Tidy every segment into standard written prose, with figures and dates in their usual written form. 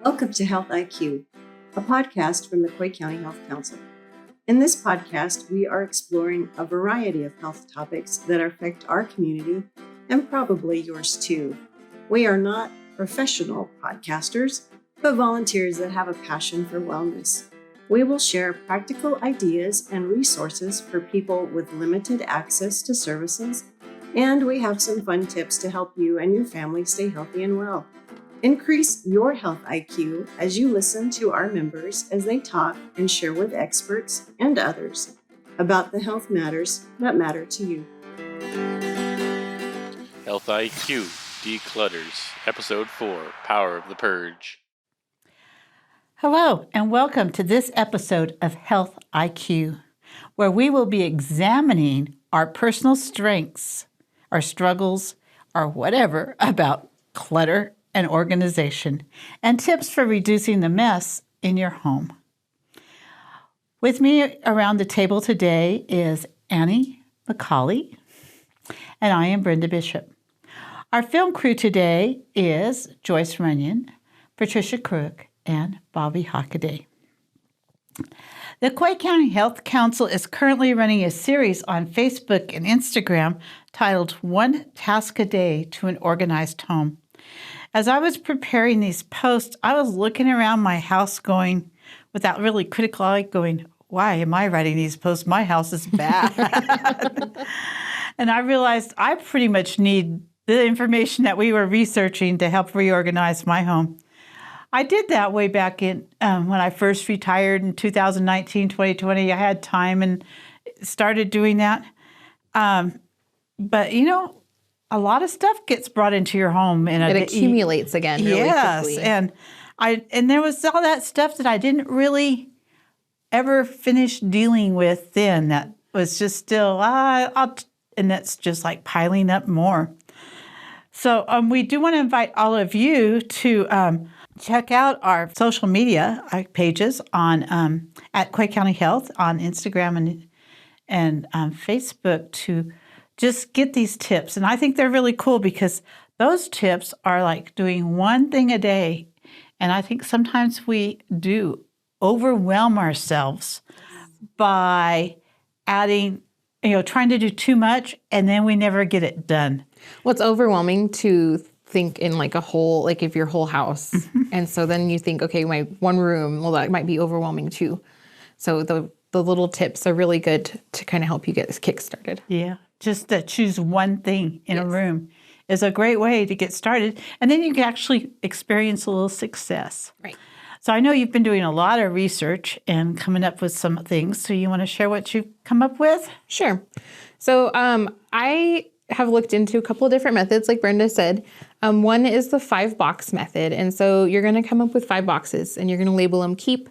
Welcome to Health IQ, a podcast from the Coy County Health Council. In this podcast, we are exploring a variety of health topics that affect our community and probably yours too. We are not professional podcasters, but volunteers that have a passion for wellness. We will share practical ideas and resources for people with limited access to services, and we have some fun tips to help you and your family stay healthy and well. Increase your health IQ as you listen to our members as they talk and share with experts and others about the health matters that matter to you. Health IQ, Declutters, Episode 4, Power of the Purge. Hello, and welcome to this episode of Health IQ, where we will be examining our personal strengths, our struggles, or whatever about clutter and organization, and tips for reducing the mess in your home. With me around the table today is Annie McCauley, and I am Brenda Bishop. Our film crew today is Joyce Runyon, Patricia Crook, and Bobby Hockaday. The Coy County Health Council is currently running a series on Facebook and Instagram titled One Task a Day to an Organized Home. As I was preparing these posts, I was looking around my house going, without really critical eye, going, why am I writing these posts? My house is bad. And I realized I pretty much need the information that we were researching to help reorganize my home. I did that way back in when I first retired in 2019, 2020. I had time and started doing that. But, you know, a lot of stuff gets brought into your home. And it accumulates again really quickly. Yes, and there was all that stuff that I didn't really ever finish dealing with then that was just still, and that's just like piling up more. So we do want to invite all of you to check out our social media pages on at Coy County Health on Instagram and Facebook to just get these tips. And I think they're really cool because those tips are like doing one thing a day. And I think sometimes we do overwhelm ourselves by adding, trying to do too much, and then we never get it done. Well, it's overwhelming to think in like a whole, like if your whole house. Mm-hmm. And so then you think, okay, my one room, well, that might be overwhelming too. So the little tips are really good to kind of help you get this kick started. Yeah. Just to choose one thing in a room is a great way to get started. And then you can actually experience a little success. Right. So I know you've been doing a lot of research and coming up with some things. So you want to share what you've come up with? Sure. So I have looked into a couple of different methods, like Brenda said. One is the 5-box method. And so you're going to come up with 5 boxes and you're going to label them keep,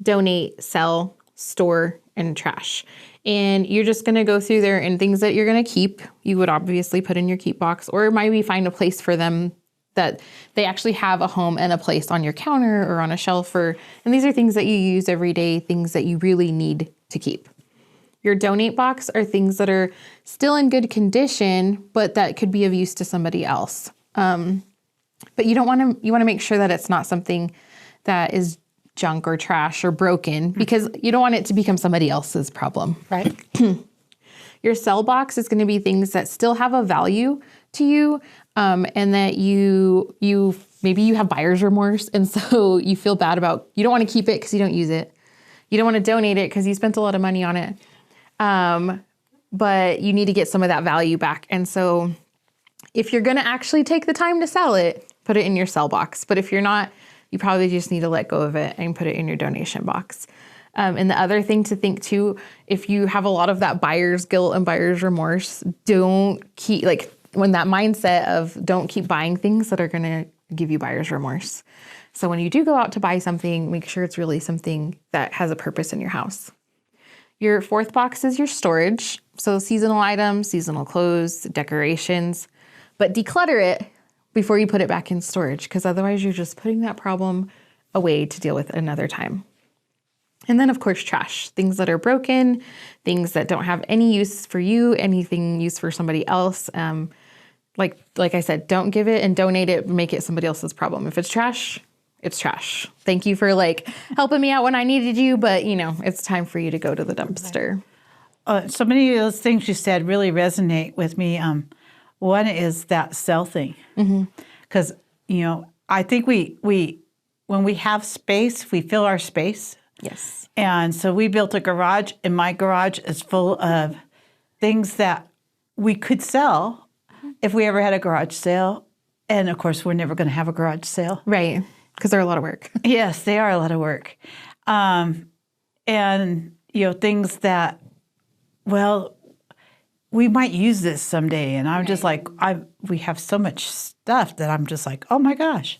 donate, sell, store, and trash. And you're just going to go through there, and things that you're going to keep, you would obviously put in your keep box, or maybe find a place for them that they actually have a home and a place on your counter or on a shelf. And these are things that you use every day, things that you really need to keep. Your donate box are things that are still in good condition, but that could be of use to somebody else. But you want to make sure that it's not something that is junk or trash or broken, because you don't want it to become somebody else's problem. Right. Your sell box is going to be things that still have a value to you, and that you maybe you have buyer's remorse, and so you feel bad about, you don't want to keep it because you don't use it. You don't want to donate it because you spent a lot of money on it. But you need to get some of that value back. And so if you're going to actually take the time to sell it, put it in your sell box. But if you're not, you probably just need to let go of it and put it in your donation box. And the other thing to think too, if you have a lot of that buyer's guilt and buyer's remorse, don't keep, like when that mindset of don't keep buying things that are going to give you buyer's remorse. So when you do go out to buy something, make sure it's really something that has a purpose in your house. Your 4th box is your storage. So seasonal items, seasonal clothes, decorations, but declutter it before you put it back in storage, because otherwise you're just putting that problem away to deal with another time. And then, of course, trash. Things that are broken, things that don't have any use for you, anything use for somebody else. Like I said, don't give it and donate it, make it somebody else's problem. If it's trash, it's trash. Thank you for like helping me out when I needed you, but it's time for you to go to the dumpster. So many of those things you said really resonate with me. One is that cell thing. Because, I think we when we have space, we fill our space. Yes. And so we built a garage, and my garage is full of things that we could sell if we ever had a garage sale. And of course, we're never going to have a garage sale. Right. Because they're a lot of work. Yes, they are a lot of work. And, things that, well, we might use this someday. And I'm just like, we have so much stuff that I'm just like, oh my gosh.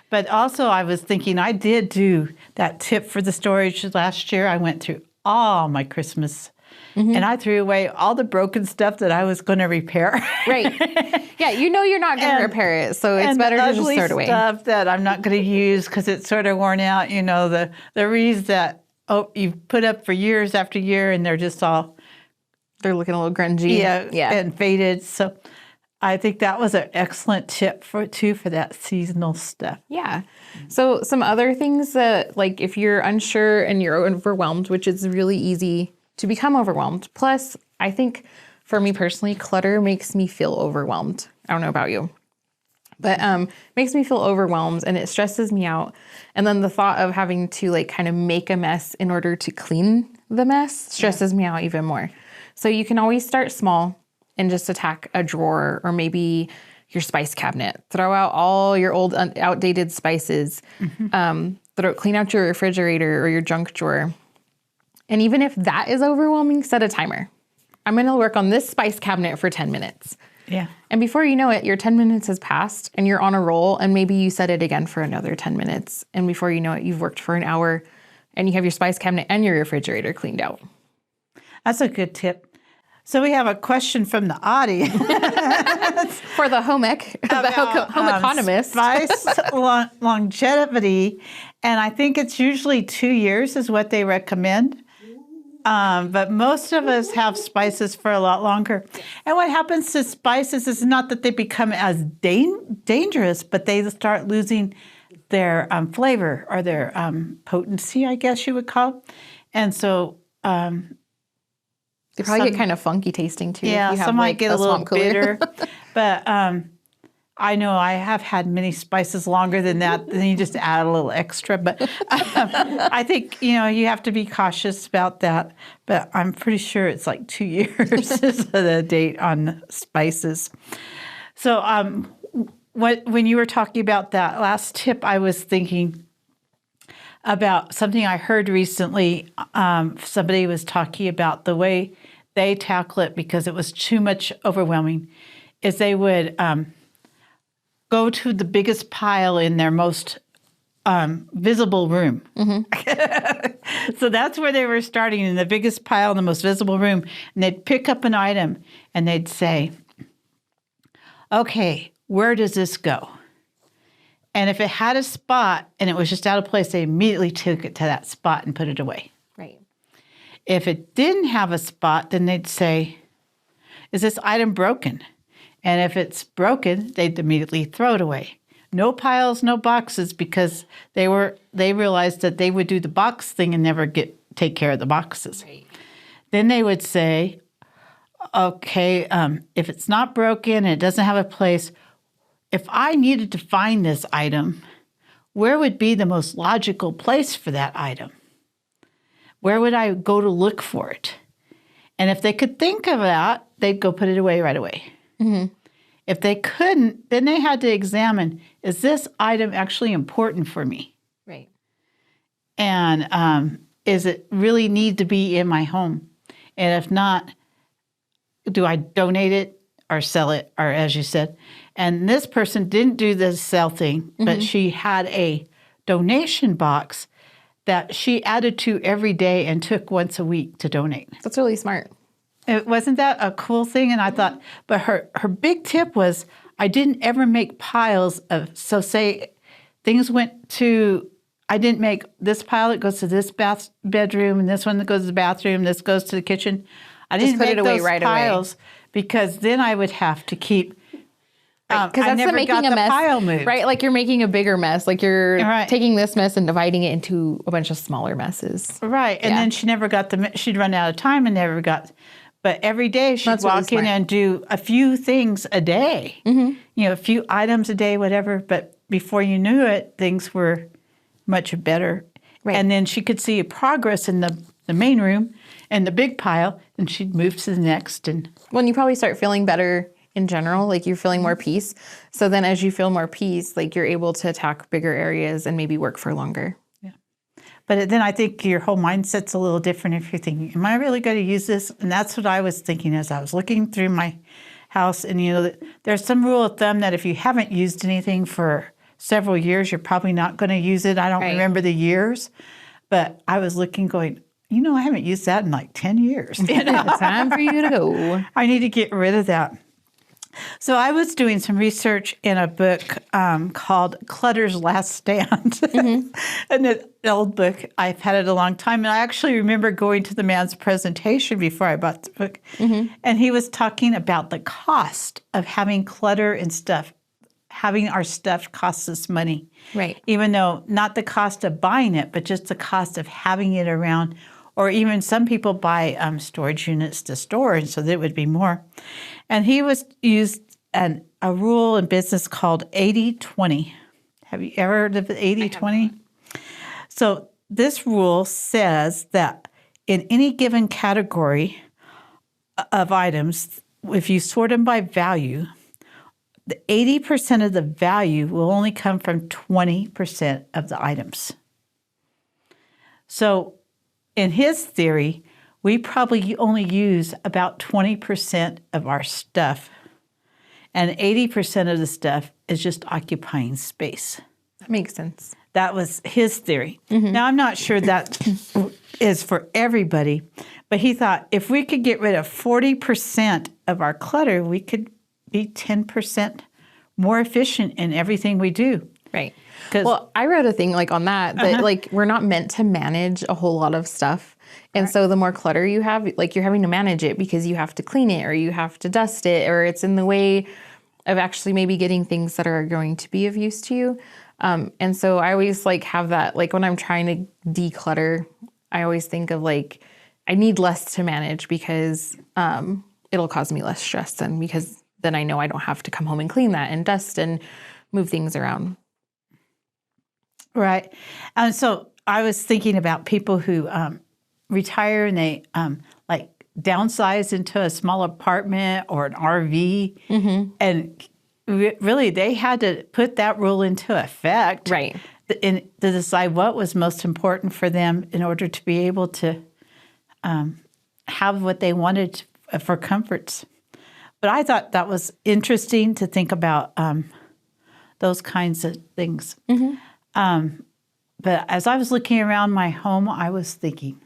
But also I was thinking, I did do that tip for the storage last year. I went through all my Christmas and I threw away all the broken stuff that I was going to repair. Right. Yeah, you're not going to repair it, so it's better to just throw it away. Stuff that I'm not going to use because it's sort of worn out. The wreaths that you've put up for years after year, and they're just all they're looking a little grungy. Yeah, and faded. So I think that was an excellent tip for that seasonal stuff. Yeah. So some other things that, like, if you're unsure and you're overwhelmed, which is really easy to become overwhelmed. Plus, I think for me personally, clutter makes me feel overwhelmed. I don't know about you, but makes me feel overwhelmed and it stresses me out. And then the thought of having to like kind of make a mess in order to clean the mess stresses me out even more. So you can always start small and just attack a drawer or maybe your spice cabinet. Throw out all your old outdated spices. Clean out your refrigerator or your junk drawer. And even if that is overwhelming, set a timer. I'm going to work on this spice cabinet for 10 minutes. Yeah. And before you know it, your 10 minutes has passed and you're on a roll, and maybe you set it again for another 10 minutes. And before you know it, you've worked for an hour and you have your spice cabinet and your refrigerator cleaned out. That's a good tip. So we have a question from the audience. For the home economist. Spice longevity. And I think it's usually 2 years is what they recommend. But most of us have spices for a lot longer. And what happens to spices is not that they become as dangerous, but they start losing their flavor or their potency, I guess you would call. And so they probably get kind of funky tasting too. Yeah, if you have, some might get a little bitter. But I know I have had many spices longer than that. Then you just add a little extra. But I think, you have to be cautious about that. But I'm pretty sure it's like 2 years is the date on spices. So when you were talking about that last tip, I was thinking about something I heard recently. Somebody was talking about the way they tackle it because it was too much overwhelming, is they would go to the biggest pile in their most visible room. So that's where they were starting, in the biggest pile in the most visible room. And they'd pick up an item and they'd say, okay, where does this go? And if it had a spot and it was just out of place, they immediately took it to that spot and put it away. Right. If it didn't have a spot, then they'd say, is this item broken? And if it's broken, they'd immediately throw it away. No piles, no boxes, because they realized that they would do the box thing and never take care of the boxes. Right. Then they would say, okay, if it's not broken and it doesn't have a place, if I needed to find this item, where would be the most logical place for that item? Where would I go to look for it? And if they could think of that, they'd go put it away right away. If they couldn't, then they had to examine, is this item actually important for me? Right. And is it really need to be in my home? And if not, do I donate it or sell it, or as you said? And this person didn't do the sell thing, but she had a donation box that she added to every day and took once a week to donate. That's really smart. Wasn't that a cool thing? And I thought, but her big tip was, I didn't ever make piles of, so say things went to, I didn't make this pile that goes to this bedroom, and this one that goes to the bathroom, this goes to the kitchen. I didn't put make it away those right piles away. Because then I would have to keep Because I that's never the making got a the mess, pile moved. right? Like you're making a bigger mess. Like you're Right. taking this mess and dividing it into a bunch of smaller messes. Right. And then she never got she'd run out of time and never got, but every day she'd That's really walk in smart. and do a few things a day, you know, a few items a day, whatever. But before you knew it, things were much better. Right. And then she could see progress in the main room and the big pile, and she'd move to the next. And When you probably start feeling better in general, like you're feeling more peace. So then as you feel more peace, like you're able to attack bigger areas and maybe work for longer. But then I think your whole mindset's a little different if you're thinking, am I really going to use this? And that's what I was thinking as I was looking through my house. And, you know, there's some rule of thumb that if you haven't used anything for several years, you're probably not going to use it. I don't remember the years. But I was looking going, you know, I haven't used that in like 10 years. You know? Time for you to go. I need to get rid of that. So I was doing some research in a book called Clutter's Last Stand. An old book. I've had it a long time. And I actually remember going to the man's presentation before I bought the book. And he was talking about the cost of having clutter and stuff. Having our stuff costs us money. Right. Even though not the cost of buying it, but just the cost of having it around. Or even some people buy storage units to store, and so that would be more. And he used a rule in business called 80-20. Have you ever heard of 80-20? So this rule says that in any given category of items, if you sort them by value, the 80% of the value will only come from 20% of the items. So in his theory, we probably only use about 20% of our stuff, and 80% of the stuff is just occupying space. That makes sense. That was his theory. Now, I'm not sure that is for everybody, but he thought if we could get rid of 40% of our clutter, we could be 10% more efficient in everything we do. Right. Well, I read a thing like on that like we're not meant to manage a whole lot of stuff. And so the more clutter you have, like you're having to manage it because you have to clean it or you have to dust it or it's in the way of actually maybe getting things that are going to be of use to you. And so I always like have that, like when I'm trying to declutter, I always think of like, I need less to manage because it'll cause me less stress then because then I know I don't have to come home and clean that and dust and move things around. Right. And so I was thinking about people who retire and they like downsize into a small apartment or an RV. And really they had to put that rule into effect. Right. To decide what was most important for them in order to be able to have what they wanted for comforts. But I thought that was interesting to think about those kinds of things. But as I was looking around my home, I was thinking,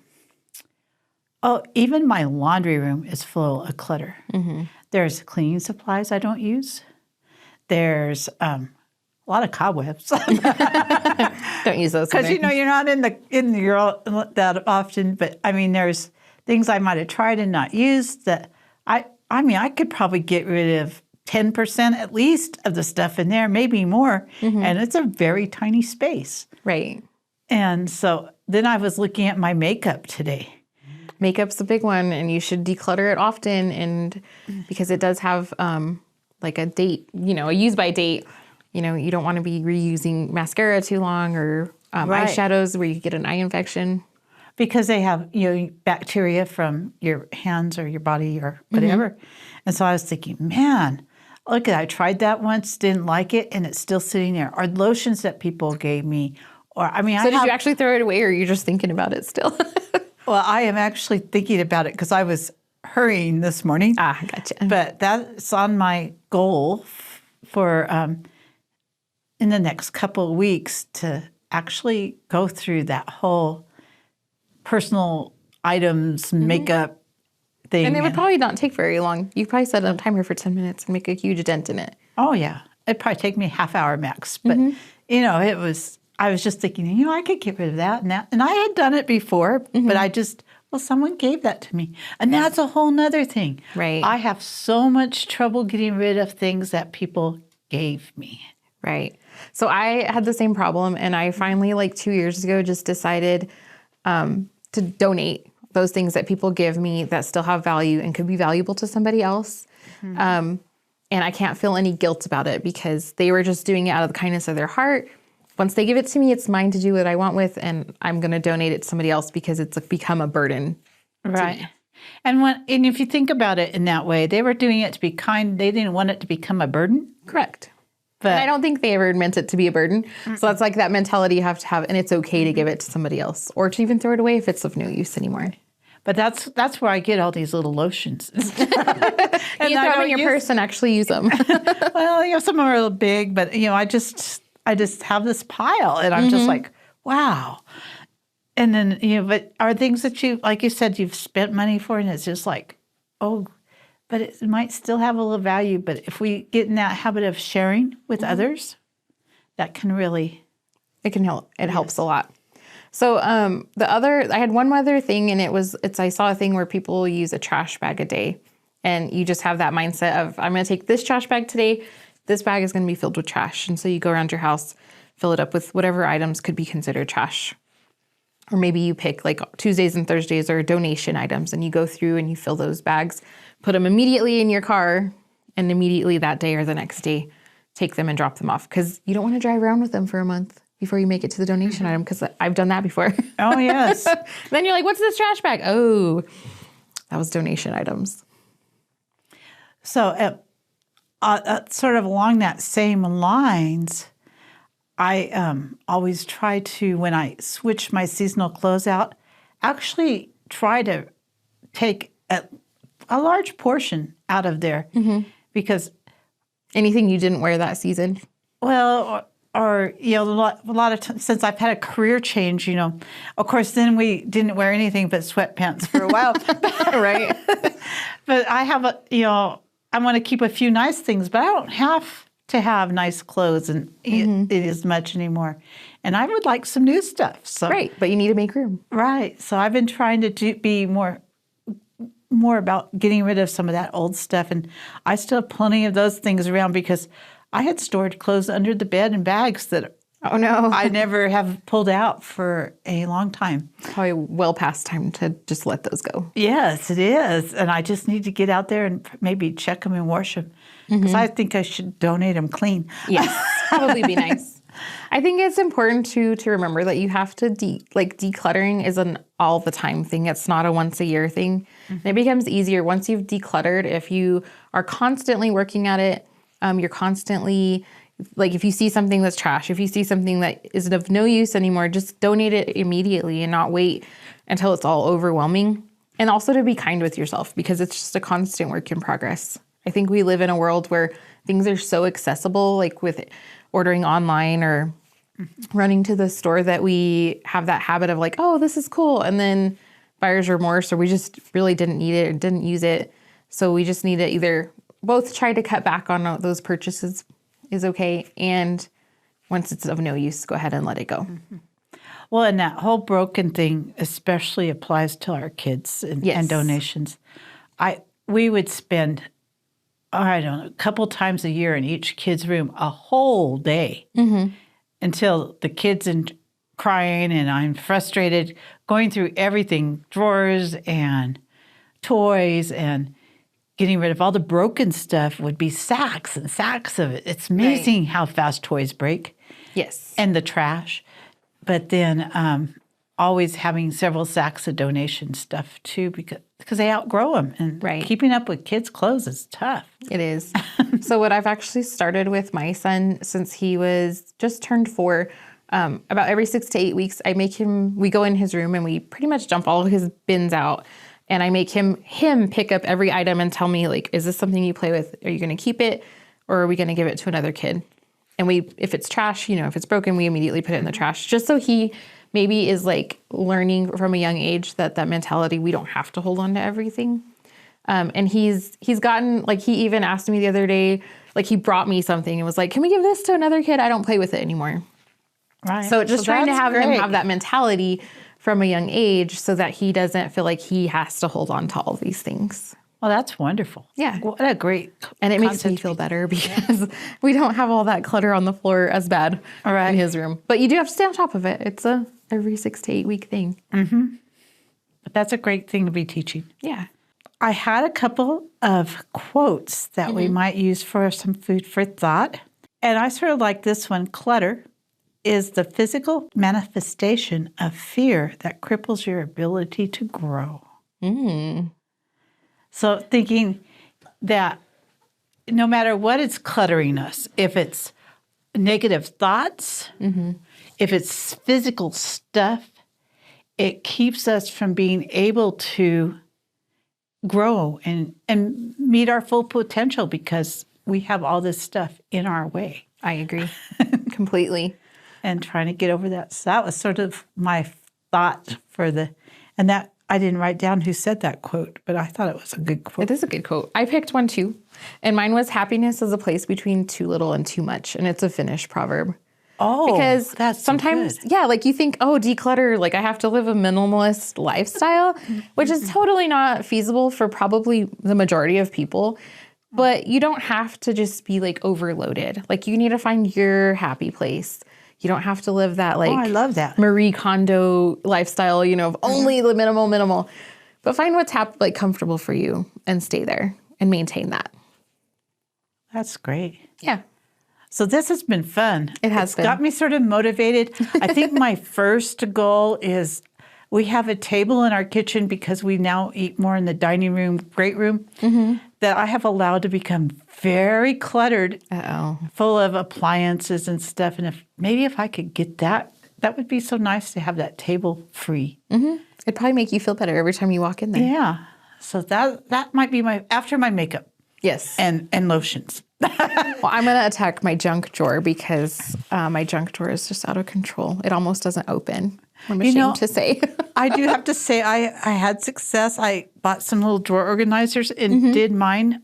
oh, even my laundry room is full of clutter. There's cleaning supplies I don't use. There's a lot of cobwebs. Don't use those Because, you know, you're not in your that often. But, I mean, there's things I might have tried and not used that I mean, I could probably get rid of 10% at least of the stuff in there, maybe more. And it's a very tiny space. Right. And so then I was looking at my makeup today. Makeup's a big one, and you should declutter it often, and because it does have like a date, you know, a use by date. You know, you don't want to be reusing mascara too long or eyeshadows where you get an eye infection. Because they have, you know, bacteria from your hands or your body or whatever. And so I was thinking, man, look, I tried that once, didn't like it, and it's still sitting there. Or lotions that people gave me. Or I mean, so did you actually throw it away, or you're just thinking about it still? Well, I am actually thinking about it because I was hurrying this morning. Ah, gotcha. But that's on my goal for in the next couple of weeks to actually go through that whole personal items, makeup thing. And it would probably not take very long. You probably set a timer for 10 minutes and make a huge dent in it. Oh, yeah. It'd probably take me a half hour max. But, you know, I was just thinking, you know, I could get rid of that and that. And I had done it before, but someone gave that to me. And that's a whole nother thing. Right. I have so much trouble getting rid of things that people gave me. Right. So I had the same problem, and I finally, like 2 years ago, just decided to donate those things that people give me that still have value and could be valuable to somebody else. And I can't feel any guilt about it because they were just doing it out of the kindness of their heart. Once they give it to me, it's mine to do what I want with, and I'm going to donate it to somebody else because it's become a burden. Right. And if you think about it in that way, they were doing it to be kind. They didn't want it to become a burden. Correct. But And I don't think they ever meant it to be a burden. So that's like that mentality you have to have, and it's okay to give it to somebody else or to even throw it away if it's of no use anymore. But that's where I get all these little lotions. And you throw them in your purse and actually use them. Well, some are a little big, but I just have this pile, and I'm just like, wow. And then but are things that you, like you said, you've spent money for, and it's just like, oh, but it might still have a little value. But if we get in that habit of sharing with others, that can really, it can help. It helps a lot. So I had one other thing, and I saw a thing where people use a trash bag a day, and you just have that mindset of, I'm going to take this trash bag today. This bag is going to be filled with trash. And so you go around your house, fill it up with whatever items could be considered trash. Or maybe you pick like Tuesdays and Thursdays are donation items, and you go through and you fill those bags, put them immediately in your car, and immediately that day or the next day, take them and drop them off. Because you don't want to drive around with them for a month before you make it to the donation item, because I've done that before. oh, yes. Then you're like, what's this trash bag? Oh, that was donation items. So sort of along that same lines, I always try to, when I switch my seasonal clothes out, actually try to take a large portion out of there because anything you didn't wear that season. Well, or a lot of times since I've had a career change, of course, then we didn't wear anything but sweatpants for a while, right? But I have I want to keep a few nice things, but I don't have to have nice clothes and it as much anymore. And I would like some new stuff. So right, but you need to make room. Right. So I've been trying to be more about getting rid of some of that old stuff. And I still have plenty of those things around because I had stored clothes under the bed in bags that I never have pulled out for a long time. Probably well past time to just let those go. Yes, it is. And I just need to get out there and maybe check them and wash them because I think I should donate them clean. Yes, probably be nice. I think it's important to remember that you have to decluttering is an all the time thing. It's not a once a year thing. And it becomes easier once you've decluttered. If you are constantly working at it, you're constantly, like if you see something that's trash, if you see something that is of no use anymore, just donate it immediately and not wait until it's all overwhelming. And also to be kind with yourself because it's just a constant work in progress. I think we live in a world where things are so accessible, like with ordering online or running to the store, that we have that habit of like, oh, this is cool. And then buyer's remorse, or we just really didn't need it or didn't use it. So we just need to either both try to cut back on those purchases is okay. And once it's of no use, go ahead and let it go. Well, and that whole broken thing especially applies to our kids and donations. We would spend, I don't know, a couple times a year in each kid's room a whole day until the kids are crying and I'm frustrated going through everything, drawers and toys and getting rid of all the broken stuff. Would be sacks and sacks of it. It's amazing how fast toys break. Yes. And the trash. But then always having several sacks of donation stuff too because they outgrow them. And keeping up with kids' clothes is tough. It is. So what I've actually started with my son since he was just turned 4, about every 6 to 8 weeks, we go in his room and we pretty much dump all of his bins out. And I make him pick up every item and tell me, like, is this something you play with? Are you going to keep it or are we going to give it to another kid? And if it's trash, if it's broken, we immediately put it in the trash, just so he maybe is like learning from a young age that mentality, we don't have to hold on to everything. And he's gotten, like, he even asked me the other day, like he brought me something and was like, can we give this to another kid? I don't play with it anymore. Right. So just trying to have him have that mentality from a young age so that he doesn't feel like he has to hold on to all these things. Oh, that's wonderful. Yeah. What a great And it makes me concept. feel better because we don't have all that clutter on the floor as bad All right. in his room. But you do have to stay on top of it. It's a every 6 to 8 week thing. But that's a great thing to be teaching. Yeah. I had a couple of quotes that we might use for some food for thought. And I sort of like this one. Clutter is the physical manifestation of fear that cripples your ability to grow. So thinking that no matter what is cluttering us, if it's negative thoughts, if it's physical stuff, it keeps us from being able to grow and meet our full potential because we have all this stuff in our way. I agree completely. And trying to get over that. So that was sort of my thought for and that I didn't write down who said that quote, but I thought it was a good quote. It is a good quote. I picked one too. And mine was happiness is a place between too little and too much. And it's a Finnish proverb. Oh, Because that's sometimes, good. yeah, like you think, oh, declutter, like I have to live a minimalist lifestyle, which is totally not feasible for probably the majority of people. But you don't have to just be like overloaded. Like you need to find your happy place. You don't have to live that like I love that. Marie Kondo lifestyle, of only the minimal. But find what's like comfortable for you and stay there and maintain that. That's great. Yeah. So this has been fun. It has It's been. got me sort of motivated. I think my first goal is we have a table in our kitchen because we now eat more in the dining room, great room, that I have allowed to become very cluttered, full of appliances and stuff. And if I could get that would be so nice to have that table free. It'd probably make you feel better every time you walk in there. Yeah. So that might be after my makeup. Yes. And lotions. Well, I'm going to attack my junk drawer because my junk drawer is just out of control. It almost doesn't open. I'm ashamed to say. I do have to say I had success. I bought some little drawer organizers and did mine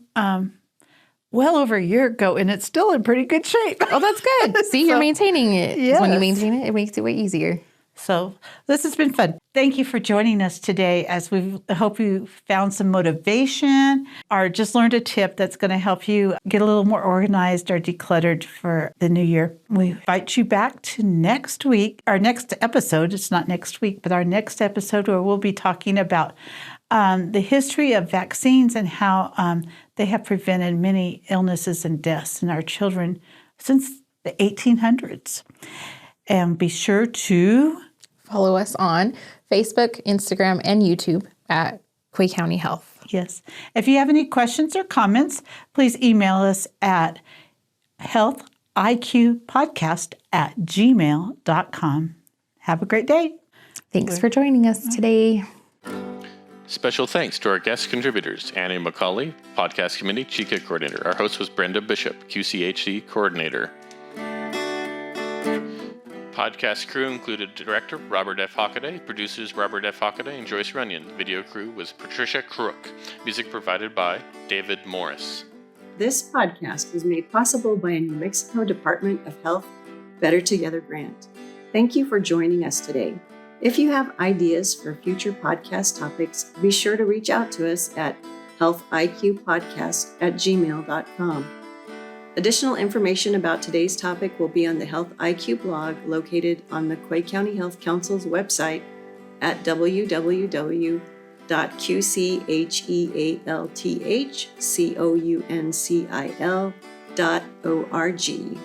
well over a year ago, and it's still in pretty good shape. Oh, that's good. See, you're maintaining it. 'Cause when you Yes. maintain it, it makes it way easier. So this has been fun. Thank you for joining us today as we hope you found some motivation or just learned a tip that's going to help you get a little more organized or decluttered for the new year. We invite you back to next week, our next episode. It's not next week, but our next episode where we'll be talking about the history of vaccines and how they have prevented many illnesses and deaths in our children since the 1800s. And be sure to Follow us on Facebook, Instagram, and YouTube at Quay County Health. Yes. If you have any questions or comments, please email us at healthiqpodcast@gmail.com. Have a great day. Thanks for joining us today. Special thanks to our guest contributors, Annie McCauley, Podcast Committee Chica Coordinator. Our host was Brenda Bishop, QCHC Coordinator. Podcast crew included Director Robert F. Hockaday, producers Robert F. Hockaday and Joyce Runyon. Video crew was Patricia Crook. Music provided by David Morris. This podcast was made possible by a New Mexico Department of Health Better Together grant. Thank you for joining us today. If you have ideas for future podcast topics, be sure to reach out to us at healthiqpodcast@gmail.com. Additional information about today's topic will be on the Health IQ blog located on the Quay County Health Council's website at www.qchealthcouncil.org.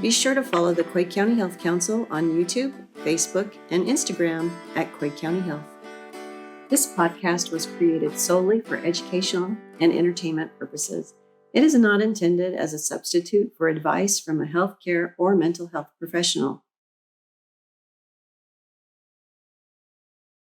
Be sure to follow the Quay County Health Council on YouTube, Facebook, and Instagram at Quay County Health. This podcast was created solely for educational and entertainment purposes. It is not intended as a substitute for advice from a healthcare or mental health professional.